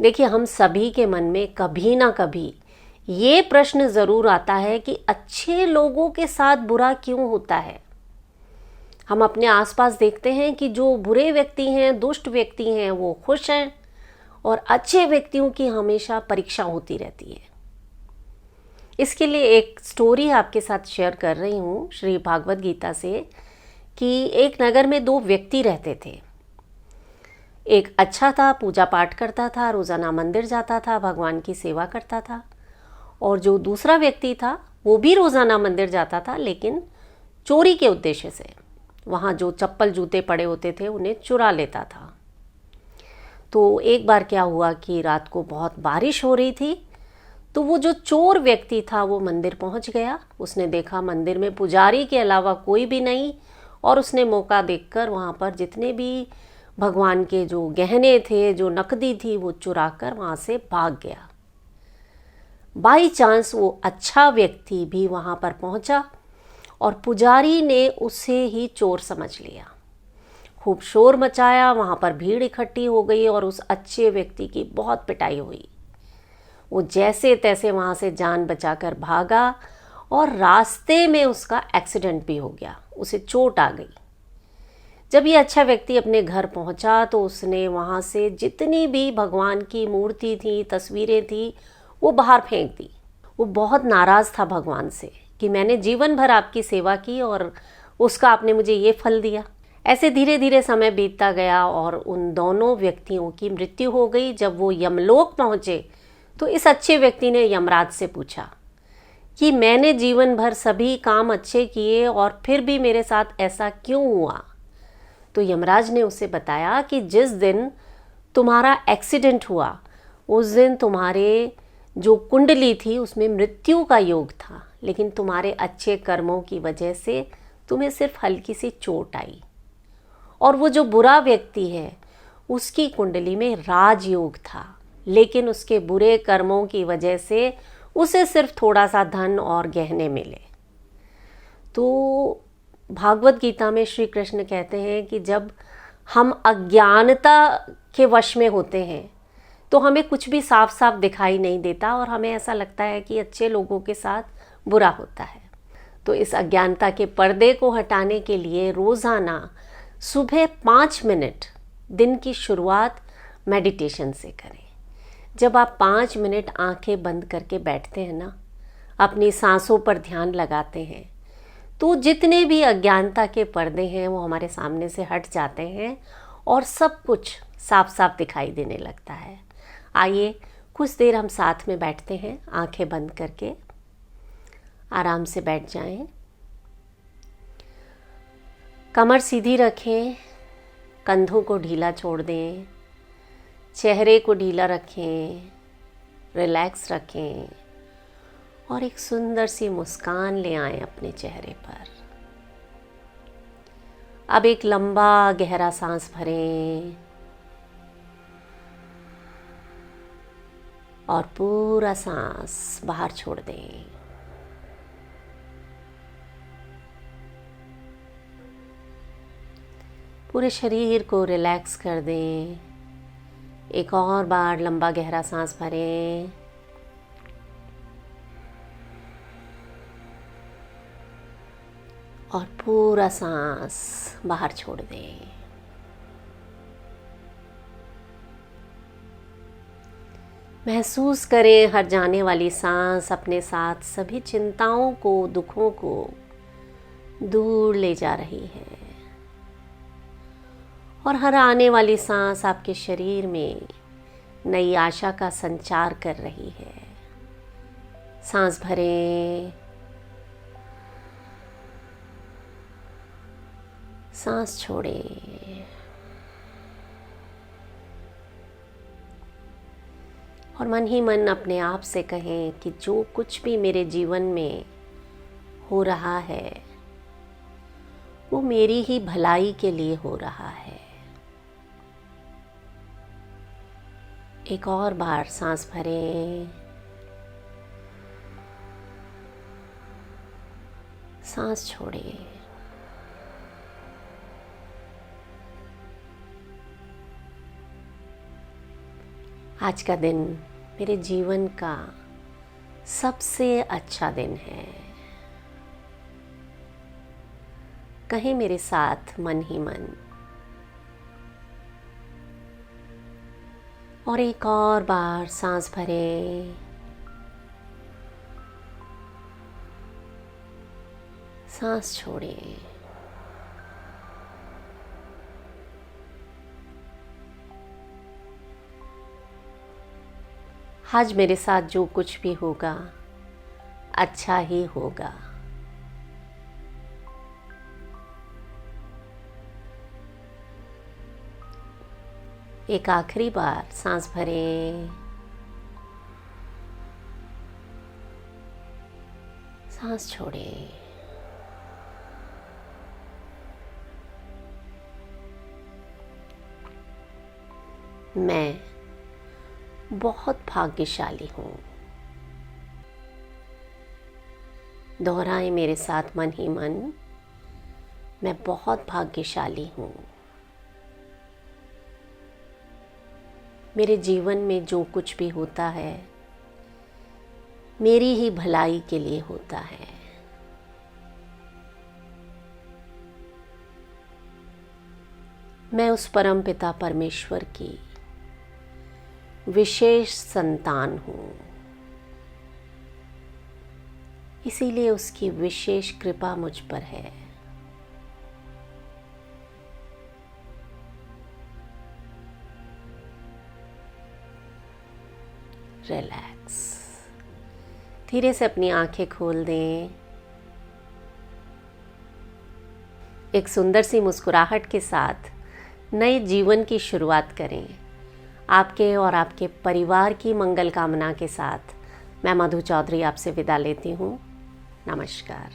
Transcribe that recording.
देखिए, हम सभी के मन में कभी ना कभी ये प्रश्न ज़रूर आता है कि अच्छे लोगों के साथ बुरा क्यों होता है। हम अपने आसपास देखते हैं कि जो बुरे व्यक्ति हैं, दुष्ट व्यक्ति हैं, वो खुश हैं और अच्छे व्यक्तियों की हमेशा परीक्षा होती रहती है। इसके लिए एक स्टोरी आपके साथ शेयर कर रही हूँ श्री भागवत गीता से कि एक नगर में दो व्यक्ति रहते थे। एक अच्छा था, पूजा पाठ करता था, रोज़ाना मंदिर जाता था, भगवान की सेवा करता था। और जो दूसरा व्यक्ति था वो भी रोज़ाना मंदिर जाता था, लेकिन चोरी के उद्देश्य से। वहाँ जो चप्पल जूते पड़े होते थे उन्हें चुरा लेता था। तो एक बार क्या हुआ कि रात को बहुत बारिश हो रही थी, तो वो जो चोर व्यक्ति था वो मंदिर पहुँच गया। उसने देखा मंदिर में पुजारी के अलावा कोई भी नहीं, और उसने मौका देखकर वहाँ पर जितने भी भगवान के जो गहने थे, जो नकदी थी, वो चुरा कर वहाँ से भाग गया। बाई चांस वो अच्छा व्यक्ति भी वहाँ पर पहुँचा और पुजारी ने उसे ही चोर समझ लिया। खूब शोर मचाया, वहाँ पर भीड़ इकट्ठी हो गई और उस अच्छे व्यक्ति की बहुत पिटाई हुई। वो जैसे तैसे वहाँ से जान बचाकर भागा और रास्ते में उसका एक्सीडेंट भी हो गया, उसे चोट आ गई। जब ये अच्छा व्यक्ति अपने घर पहुंचा तो उसने वहाँ से जितनी भी भगवान की मूर्ति थी, तस्वीरें थी, वो बाहर फेंक दी। वो बहुत नाराज़ था भगवान से कि मैंने जीवन भर आपकी सेवा की और उसका आपने मुझे ये फल दिया। ऐसे धीरे धीरे समय बीतता गया और उन दोनों व्यक्तियों की मृत्यु हो गई। जब वो यमलोक पहुँचे तो इस अच्छे व्यक्ति ने यमराज से पूछा कि मैंने जीवन भर सभी काम अच्छे किए और फिर भी मेरे साथ ऐसा क्यों हुआ। तो यमराज ने उसे बताया कि जिस दिन तुम्हारा एक्सीडेंट हुआ उस दिन तुम्हारे जो कुंडली थी उसमें मृत्यु का योग था, लेकिन तुम्हारे अच्छे कर्मों की वजह से तुम्हें सिर्फ हल्की सी चोट आई। और वो जो बुरा व्यक्ति है उसकी कुंडली में राजयोग था, लेकिन उसके बुरे कर्मों की वजह से उसे सिर्फ थोड़ा सा धन और गहने मिले। तो भागवत गीता में श्री कृष्ण कहते हैं कि जब हम अज्ञानता के वश में होते हैं तो हमें कुछ भी साफ साफ दिखाई नहीं देता और हमें ऐसा लगता है कि अच्छे लोगों के साथ बुरा होता है। तो इस अज्ञानता के पर्दे को हटाने के लिए रोज़ाना सुबह 5 मिनट दिन की शुरुआत मेडिटेशन से करें। जब आप 5 मिनट आंखें बंद करके बैठते हैं ना, अपनी सांसों पर ध्यान लगाते हैं, तो जितने भी अज्ञानता के पर्दे हैं वो हमारे सामने से हट जाते हैं और सब कुछ साफ साफ दिखाई देने लगता है। आइए कुछ देर हम साथ में बैठते हैं, आंखें बंद करके। आराम से बैठ जाएं, कमर सीधी रखें, कंधों को ढीला छोड़ दें, चेहरे को ढीला रखें, रिलैक्स रखें और एक सुंदर सी मुस्कान ले आएं अपने चेहरे पर। अब एक लंबा गहरा सांस भरें और पूरा सांस बाहर छोड़ दें। पूरे शरीर को रिलैक्स कर दें। एक और बार लंबा गहरा सांस भरें और पूरा सांस बाहर छोड़ दें। महसूस करें हर जाने वाली सांस अपने साथ सभी चिंताओं को, दुखों को दूर ले जा रही है और हर आने वाली सांस आपके शरीर में नई आशा का संचार कर रही है। सांस भरें, सांस छोड़ें और मन ही मन अपने आप से कहें कि जो कुछ भी मेरे जीवन में हो रहा है वो मेरी ही भलाई के लिए हो रहा है। एक और बार सांस भरें, सांस छोड़ें। आज का दिन मेरे जीवन का सबसे अच्छा दिन है। कहीं मेरे साथ मन ही मन। और एक और बार सांस भरें, सांस छोड़ें। आज मेरे साथ जो कुछ भी होगा अच्छा ही होगा। एक आखिरी बार सांस भरें, सांस छोड़ें। मैं बहुत भाग्यशाली हूँ। दोहराएं मेरे साथ मन ही मन, मैं बहुत भाग्यशाली हूँ। मेरे जीवन में जो कुछ भी होता है मेरी ही भलाई के लिए होता है। मैं उस परमपिता परमेश्वर की विशेष संतान हूँ, इसीलिए उसकी विशेष कृपा मुझ पर है। रिलैक्स। धीरे से अपनी आंखें खोल दें। एक सुंदर सी मुस्कुराहट के साथ नए जीवन की शुरुआत करें। आपके और आपके परिवार की मंगल कामना के साथ मैं मधु चौधरी आपसे विदा लेती हूँ। नमस्कार।